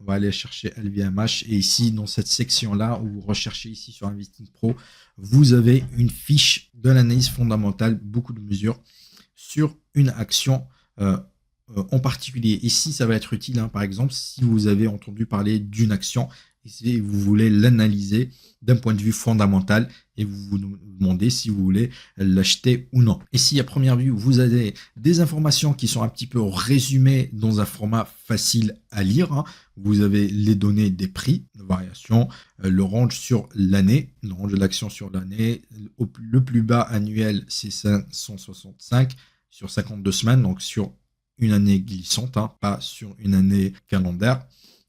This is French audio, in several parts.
on va aller chercher LVMH. Et ici, dans cette section-là, où vous recherchez ici sur Investing Pro, vous avez une fiche de l'analyse fondamentale, beaucoup de mesures sur une action en particulier. Ici, ça va être utile, hein, par exemple, si vous avez entendu parler d'une action et si vous voulez l'analyser d'un point de vue fondamental et vous vous demandez si vous voulez l'acheter ou non. Ici, à première vue, vous avez des informations qui sont un petit peu résumées dans un format facile à lire, hein. Vous avez les données des prix, de variation, le range sur l'année, le range de l'action sur l'année. Le plus bas annuel, c'est 565 sur 52 semaines, donc sur une année glissante, hein, pas sur une année calendaire.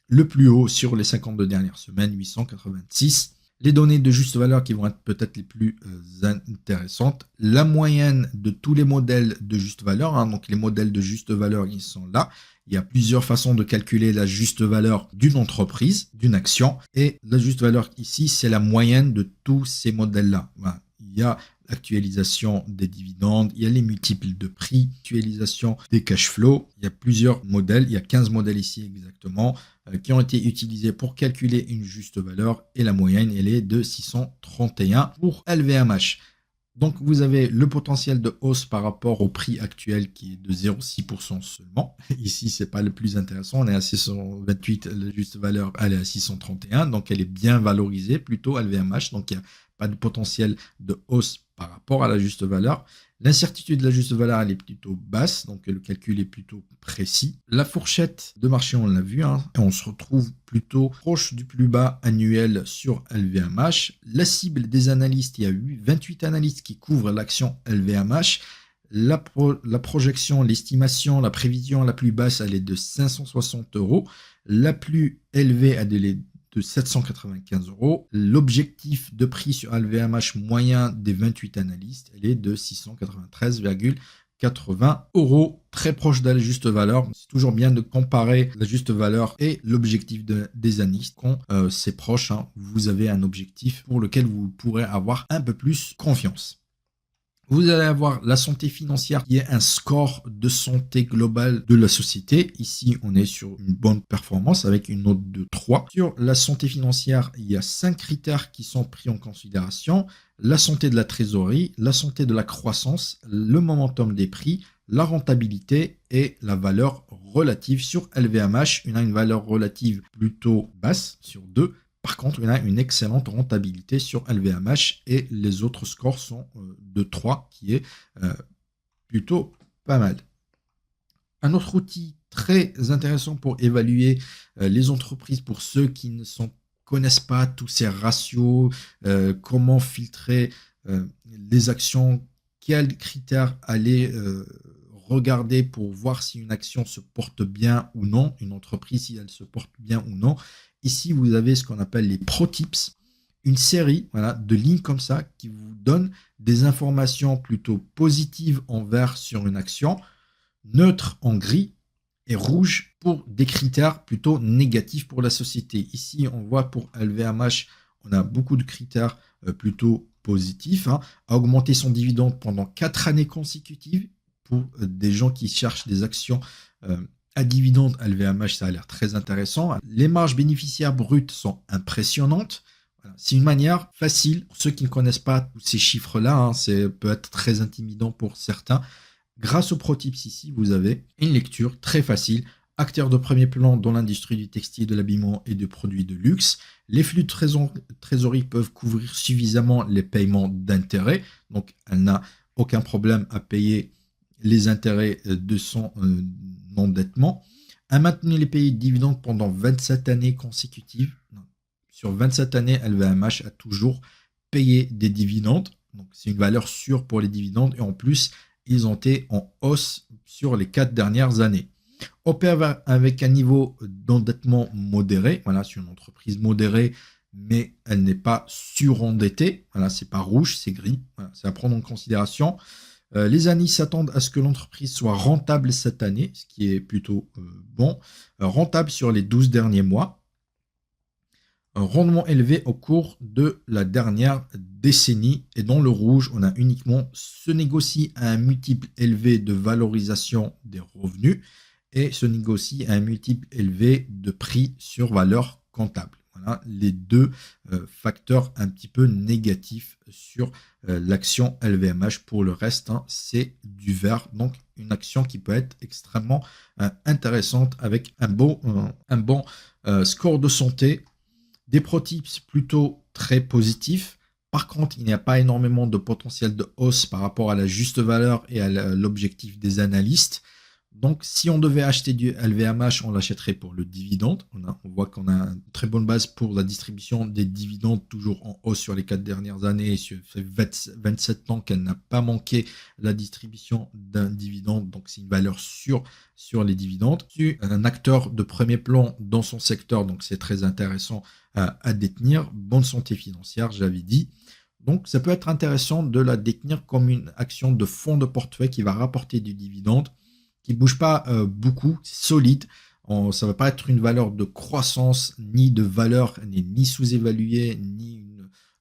Le plus haut sur les 52 dernières semaines, 886. Les données de juste valeur qui vont être peut-être les plus intéressantes. La moyenne de tous les modèles de juste valeur, hein, donc les modèles de juste valeur, ils sont là. Il y a plusieurs façons de calculer la juste valeur d'une entreprise, d'une action. Et la juste valeur ici, c'est la moyenne de tous ces modèles-là. Voilà. Il y a l'actualisation des dividendes, il y a les multiples de prix, l'actualisation des cash flows. Il y a plusieurs modèles, il y a 15 modèles ici exactement, qui ont été utilisés pour calculer une juste valeur. Et la moyenne, elle est de 631 pour LVMH. Donc, vous avez le potentiel de hausse par rapport au prix actuel qui est de 0,6% seulement. Ici, c'est pas le plus intéressant. On est à 628, la juste valeur, elle est à 631. Donc, elle est bien valorisée, plutôt LVMH. Donc, il n'y a pas de potentiel de hausse par rapport à la juste valeur. L'incertitude de la juste valeur, elle est plutôt basse, donc le calcul est plutôt précis. La fourchette de marché, on l'a vu, hein, et on se retrouve plutôt proche du plus bas annuel sur LVMH. La cible des analystes, il y a eu 28 analystes qui couvrent l'action LVMH. La projection, l'estimation, la prévision la plus basse, elle est de 560 euros. La plus élevée, elle est de 795 euros. L'objectif de prix sur LVMH moyen des 28 analystes, elle est de 693,80 euros, très proche de la juste valeur. C'est toujours bien de comparer la juste valeur et l'objectif des analystes. Quand c'est proche, hein, vous avez un objectif pour lequel vous pourrez avoir un peu plus confiance. Vous allez avoir la santé financière qui est un score de santé globale de la société. Ici, on est sur une bonne performance avec une note de 3. Sur la santé financière, il y a 5 critères qui sont pris en considération. La santé de la trésorerie, la santé de la croissance, le momentum des prix, la rentabilité et la valeur relative. Sur LVMH, on a une valeur relative plutôt basse sur 2. Par contre, il a une excellente rentabilité sur LVMH et les autres scores sont de 3, qui est plutôt pas mal. Un autre outil très intéressant pour évaluer les entreprises, pour ceux qui ne connaissent pas tous ces ratios, comment filtrer les actions, quels critères aller regarder pour voir si une action se porte bien ou non, une entreprise si elle se porte bien ou non. Ici, vous avez ce qu'on appelle les Pro Tips, une série de lignes comme ça qui vous donne des informations plutôt positives en vert sur une action, neutres en gris et rouge pour des critères plutôt négatifs pour la société. Ici, on voit pour LVMH, on a beaucoup de critères plutôt positifs, hein, à augmenter son dividende pendant 4 années consécutives pour des gens qui cherchent des actions à dividende. LVMH, ça a l'air très intéressant. Les marges bénéficiaires brutes sont impressionnantes. Voilà. C'est une manière facile, pour ceux qui ne connaissent pas tous ces chiffres-là, hein, c'est peut être très intimidant pour certains. Grâce aux ProTips ici, vous avez une lecture très facile. Acteurs de premier plan dans l'industrie du textile, de l'habillement et de produits de luxe. Les flux de trésorerie peuvent couvrir suffisamment les paiements d'intérêts. Donc, elle n'a aucun problème à payer les intérêts de son endettement. A maintenu les payés de dividendes pendant 27 années consécutives. Sur 27 années, LVMH a toujours payé des dividendes. Donc, c'est une valeur sûre pour les dividendes. Et en plus, ils ont été en hausse sur les 4 dernières années. Opère avec un niveau d'endettement modéré. Voilà, c'est une entreprise modérée, mais elle n'est pas surendettée. Voilà, c'est pas rouge, c'est gris. Voilà, c'est à prendre en considération. Les analystes s'attendent à ce que l'entreprise soit rentable cette année, ce qui est plutôt bon. Rentable sur les 12 derniers mois. Un rendement élevé au cours de la dernière décennie. Et dans le rouge, on a uniquement se négocie à un multiple élevé de valorisation des revenus. et se négocie à un multiple élevé de prix sur valeur comptable. Voilà les deux facteurs un petit peu négatifs sur l'action LVMH. Pour le reste, hein, c'est du vert. Donc, une action qui peut être extrêmement intéressante avec un bon score de santé. Des pro-tips plutôt très positifs. Par contre, il n'y a pas énormément de potentiel de hausse par rapport à la juste valeur et à l'objectif des analystes. Donc, si on devait acheter du LVMH, on l'achèterait pour le dividende. On voit qu'on a une très bonne base pour la distribution des dividendes, toujours en hausse sur les 4 dernières années. Ça fait 27 ans qu'elle n'a pas manqué la distribution d'un dividende. Donc, c'est une valeur sûre sur les dividendes. C'est un acteur de premier plan dans son secteur, donc c'est très intéressant à détenir. Bonne santé financière, j'avais dit. Donc, ça peut être intéressant de la détenir comme une action de fonds de portefeuille qui va rapporter du dividende, qui ne bouge pas beaucoup, solide. Ça ne va pas être une valeur de croissance, ni de valeur, ni sous-évaluée, ni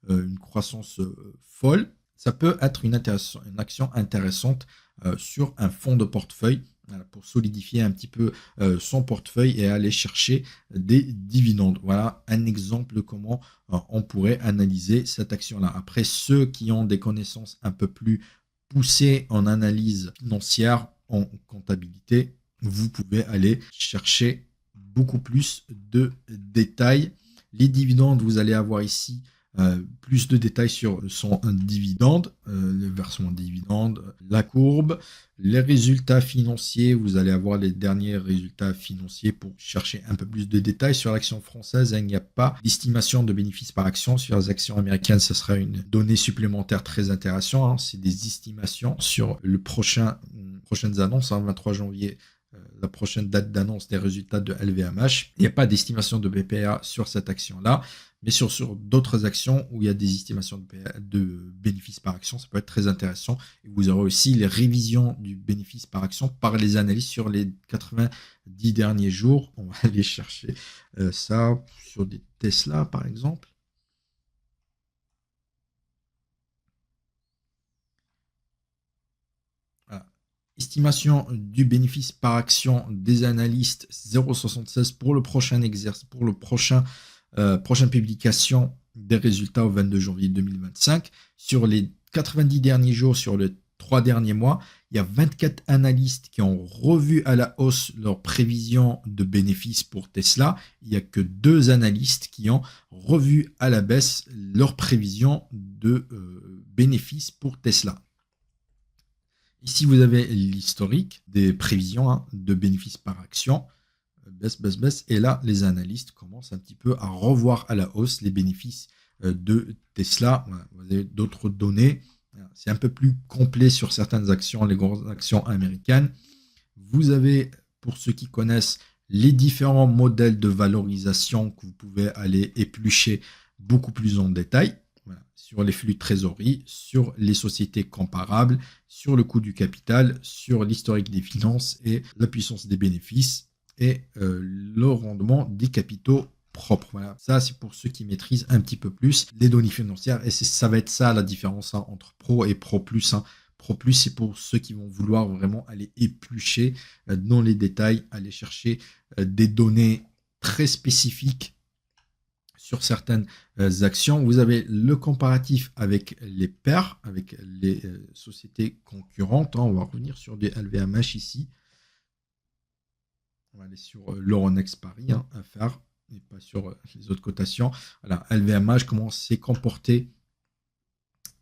une croissance folle. Ça peut être une action intéressante sur un fonds de portefeuille pour solidifier un petit peu son portefeuille et aller chercher des dividendes. Voilà un exemple de comment on pourrait analyser cette action-là. Après, ceux qui ont des connaissances un peu plus poussées en analyse financière, en comptabilité, vous pouvez aller chercher beaucoup plus de détails. Les dividendes, vous allez avoir ici plus de détails sur son dividende, le versement de dividende, la courbe, les résultats financiers. Vous allez avoir les derniers résultats financiers pour chercher un peu plus de détails. Sur l'action française, il n'y a pas d'estimation de bénéfices par action. Sur les actions américaines, ce sera une donnée supplémentaire très intéressante. C'est des estimations sur le prochaines annonces, 23 janvier. La prochaine date d'annonce des résultats de LVMH. Il n'y a pas d'estimation de BPA sur cette action-là, mais sur d'autres actions où il y a des estimations de bénéfices par action, ça peut être très intéressant. Et vous aurez aussi les révisions du bénéfice par action par les analystes sur les 90 derniers jours. On va aller chercher ça sur des Tesla, par exemple. Estimation du bénéfice par action des analystes 0,76 pour le prochain exercice, pour le prochaine publication des résultats au 22 janvier 2025. Sur les 90 derniers jours, sur les 3 derniers mois, il y a 24 analystes qui ont revu à la hausse leurs prévisions de bénéfices pour Tesla. Il n'y a que 2 analystes qui ont revu à la baisse leurs prévisions de bénéfices pour Tesla. Ici, vous avez l'historique des prévisions de bénéfices par action. Baisse. Et là, les analystes commencent un petit peu à revoir à la hausse les bénéfices de Tesla. Vous avez d'autres données. C'est un peu plus complet sur certaines actions, les grosses actions américaines. Vous avez, pour ceux qui connaissent, les différents modèles de valorisation que vous pouvez aller éplucher beaucoup plus en détail. Voilà, sur les flux de trésorerie, sur les sociétés comparables, sur le coût du capital, sur l'historique des finances et la puissance des bénéfices et le rendement des capitaux propres. Voilà, ça c'est pour ceux qui maîtrisent un petit peu plus les données financières et ça va être ça la différence entre Pro et Pro Plus. Pro Plus, c'est pour ceux qui vont vouloir vraiment aller éplucher dans les détails, aller chercher des données très spécifiques sur certaines actions. Vous avez le comparatif avec les pairs, avec les sociétés concurrentes. On va revenir sur des LVMH ici. On va aller sur l'Euronext Paris, affaires, et pas sur les autres cotations. Voilà, LVMH, comment s'est comporté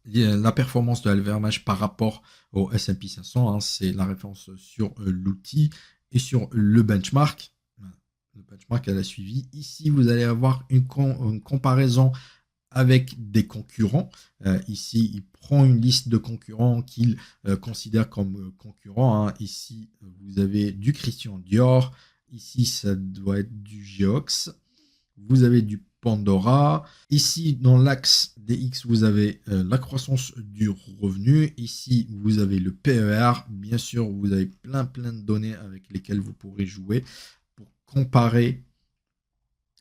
la performance de LVMH par rapport au S&P 500. C'est la référence sur l'outil et sur le benchmark. Le benchmark elle a suivi. Ici, vous allez avoir une comparaison avec des concurrents. Ici, il prend une liste de concurrents qu'il considère comme concurrents. Ici, vous avez du Christian Dior. Ici, ça doit être du Geox. Vous avez du Pandora. Ici, dans l'axe DX, vous avez la croissance du revenu. Ici, vous avez le PER. Bien sûr, vous avez plein de données avec lesquelles vous pourrez jouer pour comparer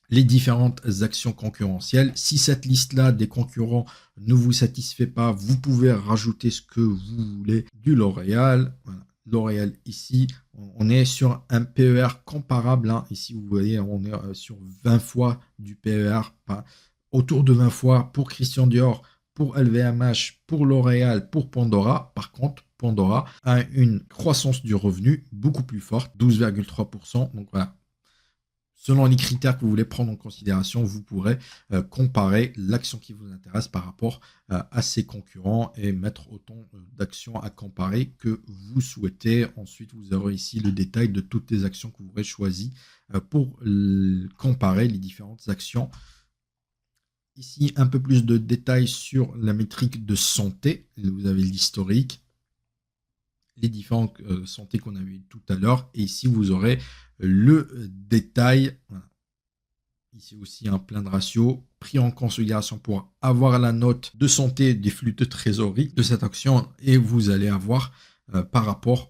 les différentes actions concurrentielles. Si cette liste-là des concurrents ne vous satisfait pas, vous pouvez rajouter ce que vous voulez. Du L'Oréal, voilà, L'Oréal ici, on est sur un PER comparable. Hein. Ici, vous voyez, on est sur 20 fois du PER, autour de 20 fois pour Christian Dior, pour LVMH, pour L'Oréal, pour Pandora. Par contre, Pandora a une croissance du revenu beaucoup plus forte, 12,3%. Donc voilà, selon les critères que vous voulez prendre en considération, vous pourrez comparer l'action qui vous intéresse par rapport à ses concurrents et mettre autant d'actions à comparer que vous souhaitez. Ensuite, vous aurez ici le détail de toutes les actions que vous aurez choisies pour comparer les différentes actions. Ici, un peu plus de détails sur la métrique de santé. Vous avez l'historique, les différentes santé qu'on a vu tout à l'heure. Et ici, vous aurez le détail. Voilà. Ici aussi, un plein de ratios pris en considération pour avoir la note de santé des flux de trésorerie de cette action. Et vous allez avoir par rapport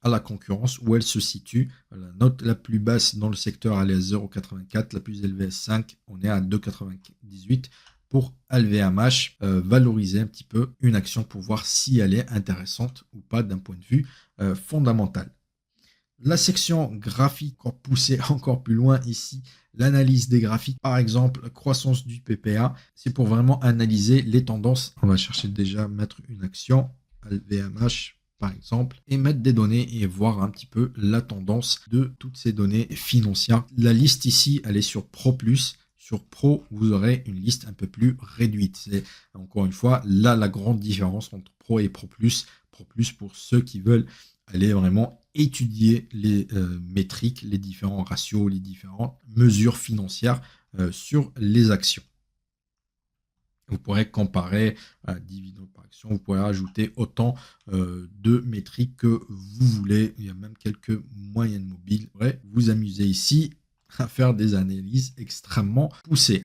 à la concurrence où elle se situe. La note la plus basse dans le secteur, elle est à 0,84. La plus élevée, 5. On est à 2,98. Pour LVMH, valoriser un petit peu une action pour voir si elle est intéressante ou pas d'un point de vue fondamental. La section graphique, pour pousser encore plus loin ici, l'analyse des graphiques, par exemple, croissance du PPA, c'est pour vraiment analyser les tendances. On va chercher déjà à mettre une action, LVMH par exemple, et mettre des données et voir un petit peu la tendance de toutes ces données financières. La liste ici, elle est sur Pro+. Sur Pro, vous aurez une liste un peu plus réduite. C'est encore une fois là la grande différence entre Pro et Pro+. Pro+, pour ceux qui veulent aller vraiment étudier les métriques, les différents ratios, les différentes mesures financières sur les actions. Vous pourrez comparer dividendes par action, vous pourrez ajouter autant de métriques que vous voulez. Il y a même quelques moyennes mobiles. Vous pourrez vous amuser ici à faire des analyses extrêmement poussées.